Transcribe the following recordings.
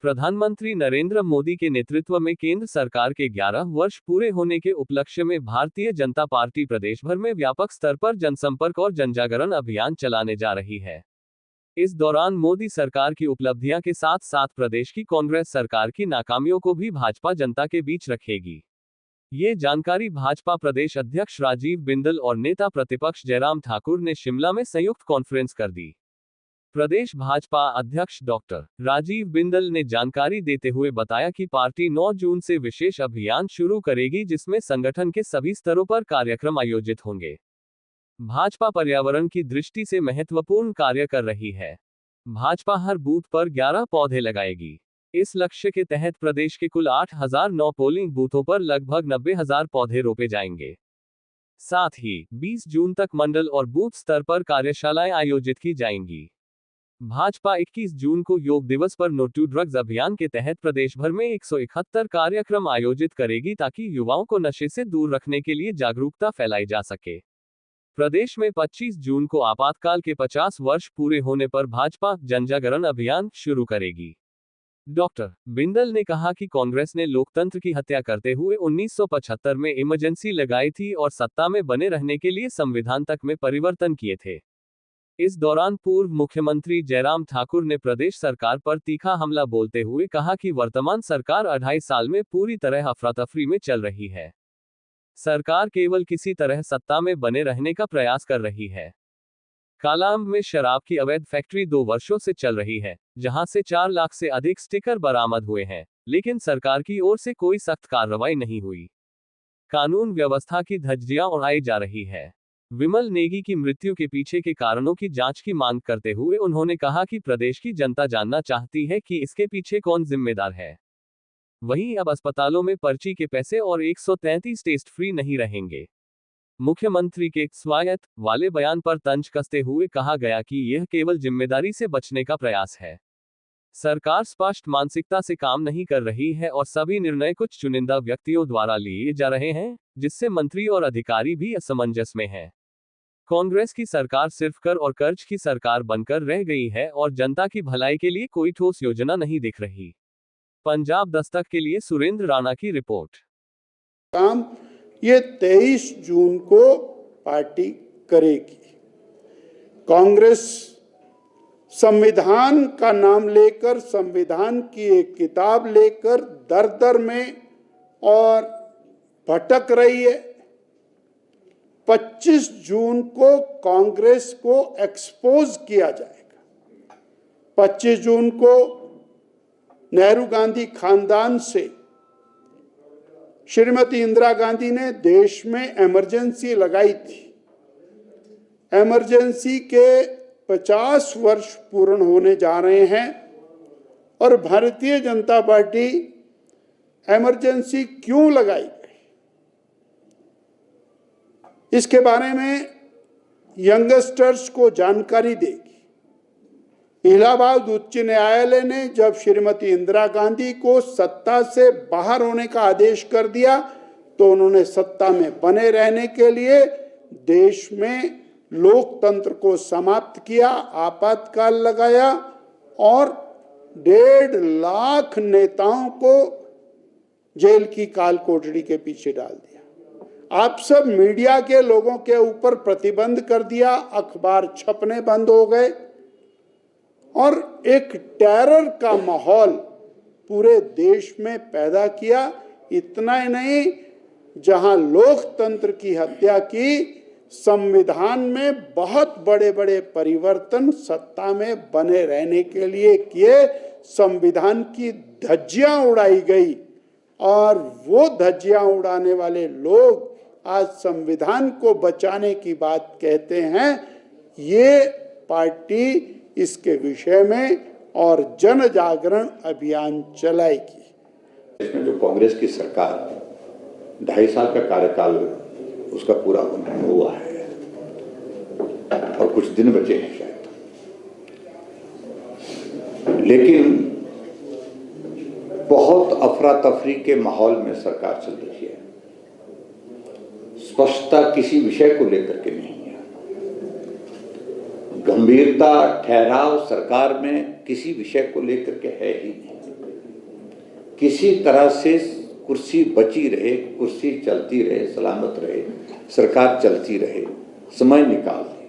प्रधानमंत्री नरेंद्र मोदी के नेतृत्व में केंद्र सरकार के 11 वर्ष पूरे होने के उपलक्ष्य में भारतीय जनता पार्टी प्रदेश भर में व्यापक स्तर पर जनसंपर्क और जनजागरण अभियान चलाने जा रही है। इस दौरान मोदी सरकार की उपलब्धियां के साथ साथ प्रदेश की कांग्रेस सरकार की नाकामियों को भी भाजपा जनता के बीच रखेगी। ये जानकारी भाजपा प्रदेश अध्यक्ष राजीव बिंदल और नेता प्रतिपक्ष जयराम ठाकुर ने शिमला में संयुक्त कॉन्फ्रेंस कर दी। प्रदेश भाजपा अध्यक्ष डॉक्टर राजीव बिंदल ने जानकारी देते हुए बताया कि पार्टी 9 जून से विशेष अभियान शुरू करेगी, जिसमें संगठन के सभी स्तरों पर कार्यक्रम आयोजित होंगे। भाजपा पर्यावरण की दृष्टि से महत्वपूर्ण कार्य कर रही है। भाजपा हर बूथ पर 11 पौधे लगाएगी। इस लक्ष्य के तहत प्रदेश के कुल 8,009 पोलिंग बूथों पर लगभग 90,000 पौधे रोपे जाएंगे। साथ ही 20 जून तक मंडल और बूथ स्तर पर कार्यशालाएं आयोजित की जाएंगी। भाजपा 21 जून को योग दिवस पर नो टू ड्रग्स अभियान के तहत प्रदेश भर में 171 कार्यक्रम आयोजित करेगी, ताकि युवाओं को नशे से दूर रखने के लिए जागरूकता फैलाई जा सके। प्रदेश में 25 जून को आपातकाल के 50 वर्ष पूरे होने पर भाजपा जनजागरण अभियान शुरू करेगी। डॉक्टर बिंदल ने कहा कि कांग्रेस ने लोकतंत्र की हत्या करते हुए 1975 में इमरजेंसी लगाई थी और सत्ता में बने रहने के लिए संविधान तक में परिवर्तन किए थे। इस दौरान पूर्व मुख्यमंत्री जयराम ठाकुर ने प्रदेश सरकार पर तीखा हमला बोलते हुए कहा कि वर्तमान सरकार 2.5 साल में पूरी तरह अफरा-तफरी में चल रही है। सरकार केवल किसी तरह सत्ता में बने रहने का प्रयास कर रही है। कालाअंब में शराब की अवैध फैक्ट्री 2 वर्षों से चल रही है, जहां से 4 लाख से अधिक स्टिकर बरामद हुए हैं, लेकिन सरकार की ओर से कोई सख्त कार्रवाई नहीं हुई। कानून व्यवस्था की धज्जियां उड़ाई जा रही है। विमल नेगी की मृत्यु के पीछे के कारणों की जांच की मांग करते हुए उन्होंने कहा कि प्रदेश की जनता जानना चाहती है कि इसके पीछे कौन जिम्मेदार है। वहीं अब अस्पतालों में पर्ची के पैसे और 133 टेस्ट फ्री नहीं रहेंगे। मुख्यमंत्री के स्वायत्त वाले बयान पर तंज कसते हुए कहा गया कि यह केवल जिम्मेदारी से बचने का प्रयास है। सरकार स्पष्ट मानसिकता से काम नहीं कर रही है और सभी निर्णय कुछ चुनिंदा व्यक्तियों द्वारा लिए जा रहे हैं, जिससे मंत्री और अधिकारी भी असमंजस में हैं। कांग्रेस की सरकार सिर्फ कर और कर्ज की सरकार बनकर रह गई है और जनता की भलाई के लिए कोई ठोस योजना नहीं दिख रही। पंजाब दस्तक के लिए सुरेंद्र राणा की रिपोर्ट। काम ये 23 जून को पार्टी करेगी। कांग्रेस संविधान का नाम लेकर, संविधान की एक किताब लेकर दर-दर में और भटक रही है। 25 जून को कांग्रेस को एक्सपोज किया जाएगा। 25 जून को नेहरू गांधी खानदान से श्रीमती इंदिरा गांधी ने देश में इमरजेंसी लगाई थी। इमरजेंसी के 50 वर्ष पूर्ण होने जा रहे हैं और भारतीय जनता पार्टी इमरजेंसी क्यों लगाई गई, इसके बारे में यंगस्टर्स को जानकारी देगी। इलाहाबाद उच्च न्यायालय ने जब श्रीमती इंदिरा गांधी को सत्ता से बाहर होने का आदेश कर दिया, तो उन्होंने सत्ता में बने रहने के लिए देश में लोकतंत्र को समाप्त किया, आपातकाल लगाया और 1.5 लाख नेताओं को जेल की काल कोठरी के पीछे डाल दिया। आप सब मीडिया के लोगों के ऊपर प्रतिबंध कर दिया, अखबार छपने बंद हो गए और एक टेरर का माहौल पूरे देश में पैदा किया। इतना ही नहीं, जहां लोकतंत्र की हत्या की, संविधान में बहुत बड़े बड़े परिवर्तन सत्ता में बने रहने के लिए किए, संविधान की धज्जियां उड़ाई गई और वो धज्जियां उड़ाने वाले लोग आज संविधान को बचाने की बात कहते हैं। ये पार्टी इसके विषय में और जन जागरण अभियान चलाएगी। इसमें जो कांग्रेस की सरकार 2.5 साल का कार्यकाल उसका पूरा हुआ है और कुछ दिन बचे हैं शायद, लेकिन बहुत अफरा तफरी के माहौल में सरकार चल रही है। स्पष्टता किसी विषय को लेकर के नहीं है, गंभीरता ठहराव सरकार में किसी विषय को लेकर के है ही नहीं। किसी तरह से कुर्सी बची रहे, कुर्सी चलती रहे, सलामत रहे, सरकार चलती रहे, समय निकाल दे,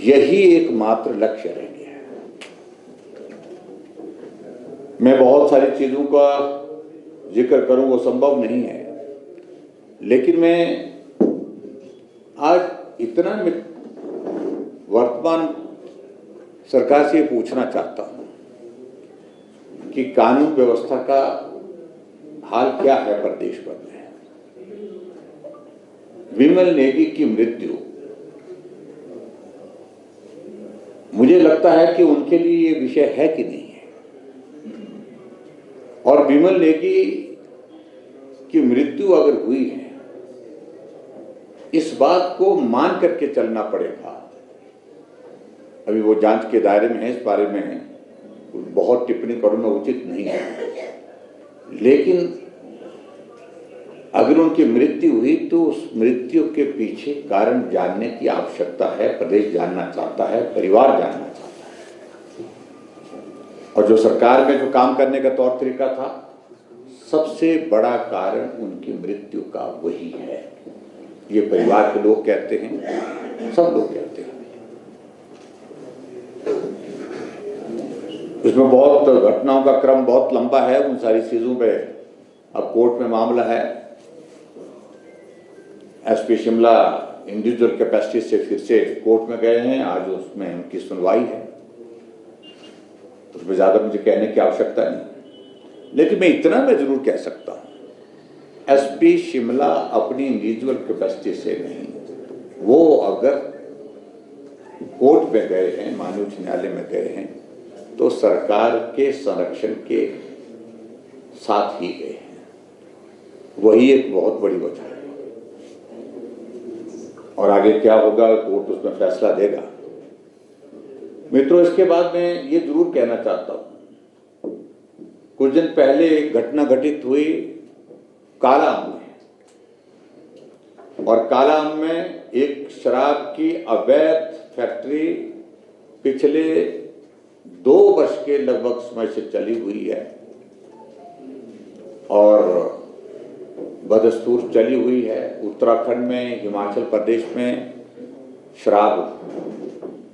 यही एकमात्र लक्ष्य रह गया है। मैं बहुत सारी चीजों का जिक्र करूं वो संभव नहीं है, लेकिन मैं आज इतना मैं वर्तमान सरकार से पूछना चाहता हूं कि कानून व्यवस्था का हाल क्या है प्रदेश भर में। विमल नेगी की मृत्यु, मुझे लगता है कि उनके लिए ये विषय है कि नहीं है, और विमल नेगी की मृत्यु अगर हुई है, इस बात को मान करके चलना पड़ेगा। अभी वो जांच के दायरे में है, इस बारे में बहुत टिप्पणी करना उचित नहीं है, लेकिन अगर उनकी मृत्यु हुई तो उस मृत्यु के पीछे कारण जानने की आवश्यकता है। प्रदेश जानना चाहता है, परिवार जानना चाहता है, और जो सरकार में जो काम करने का तौर तरीका था, सबसे बड़ा कारण उनकी मृत्यु का वही है। ये परिवार के लोग कहते हैं, सब लोग कहते हैं। इसमें बहुत घटनाओं का क्रम बहुत लंबा है, उन सारी चीजों पे अब कोर्ट में मामला है। एसपी शिमला इंडिविजुअल कैपेसिटी से फिर से कोर्ट में गए हैं, आज उसमें उनकी सुनवाई है, उसमें ज्यादा मुझे कहने की आवश्यकता नहीं, लेकिन मैं इतना मैं जरूर कह सकता हूं, एसपी शिमला अपनी इंडिविजुअल कैपेसिटी से नहीं, वो अगर कोर्ट में गए हैं, माननीय उच्च न्यायालय में गए हैं, तो सरकार के संरक्षण के साथ ही गए हैं। वही एक बहुत बड़ी वजह है, और आगे क्या होगा कोर्ट उसमें फैसला देगा। मित्रों, इसके बाद मैं ये जरूर कहना चाहता हूं, कुछ दिन पहले एक घटना घटित हुई कालाअंब में, और कालाअंब में एक शराब की अवैध फैक्ट्री पिछले 2 वर्ष के लगभग समय से चली हुई है, और बदस्तूर चली हुई है। उत्तराखंड में, हिमाचल प्रदेश में शराब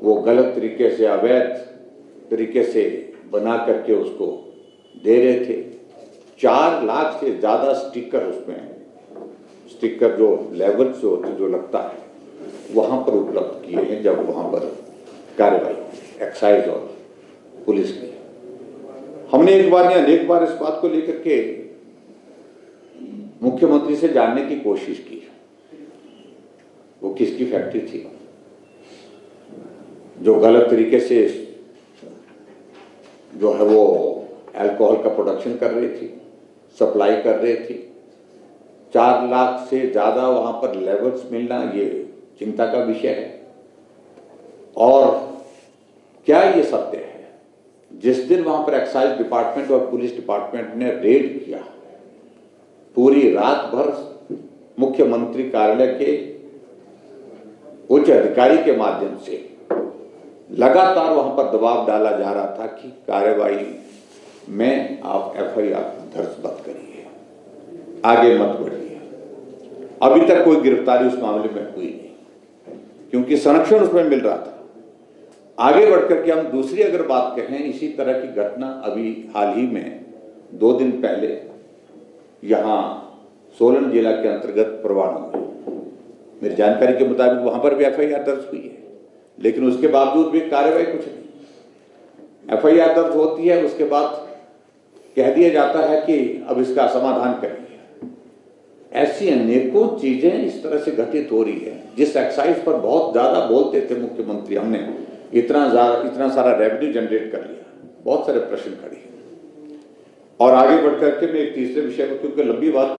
वो गलत तरीके से, अवैध तरीके से बना करके उसको दे रहे थे। 4 लाख से ज्यादा स्टिकर, उसमें स्टिकर जो लेवल से होते जो लगता है, वहां पर उपलब्ध किए हैं। जब वहां पर कार्रवाई एक्साइज और पुलिस ने, हमने एक बार या अनेक बार इस बात को लेकर के मुख्यमंत्री से जानने की कोशिश की, वो किसकी फैक्ट्री थी जो गलत तरीके से जो है वो अल्कोहल का प्रोडक्शन कर रही थी, सप्लाई कर रही थी। 4 लाख से ज्यादा वहां पर लेवल्स मिलना ये चिंता का विषय है। और क्या ये सत्य है, जिस दिन वहां पर एक्साइज डिपार्टमेंट और पुलिस डिपार्टमेंट ने रेड किया, पूरी रात भर मुख्यमंत्री कार्यालय के उच्च अधिकारी के माध्यम से लगातार वहां पर दबाव डाला जा रहा था कि कार्रवाई में आप एफआईआर दर्ज मत करिए, आगे मत बढ़िए। अभी तक कोई गिरफ्तारी उस मामले में हुई नहीं, क्योंकि संरक्षण उसमें मिल रहा था। आगे बढ़कर के हम दूसरी अगर बात कहें, इसी तरह की घटना अभी हाल ही में 2 दिन पहले यहाँ सोलन जिला के अंतर्गत परवाणू में, मेरी जानकारी के मुताबिक वहां पर भी एफआईआर दर्ज हुई है, लेकिन उसके बावजूद भी कार्रवाई कुछ नहीं। एफआईआर दर्ज होती है, उसके बाद कह दिया जाता है कि अब इसका समाधान करिए। ऐसी अनेकों चीजें इस तरह से घटित हो रही है। जिस एक्साइज पर बहुत ज्यादा बोलते थे मुख्यमंत्री, हमने इतना सारा रेवेन्यू जनरेट कर लिया, बहुत सारे प्रश्न खड़े हैं। और आगे बढ़कर के मैं एक तीसरे विषय को, क्योंकि लंबी बात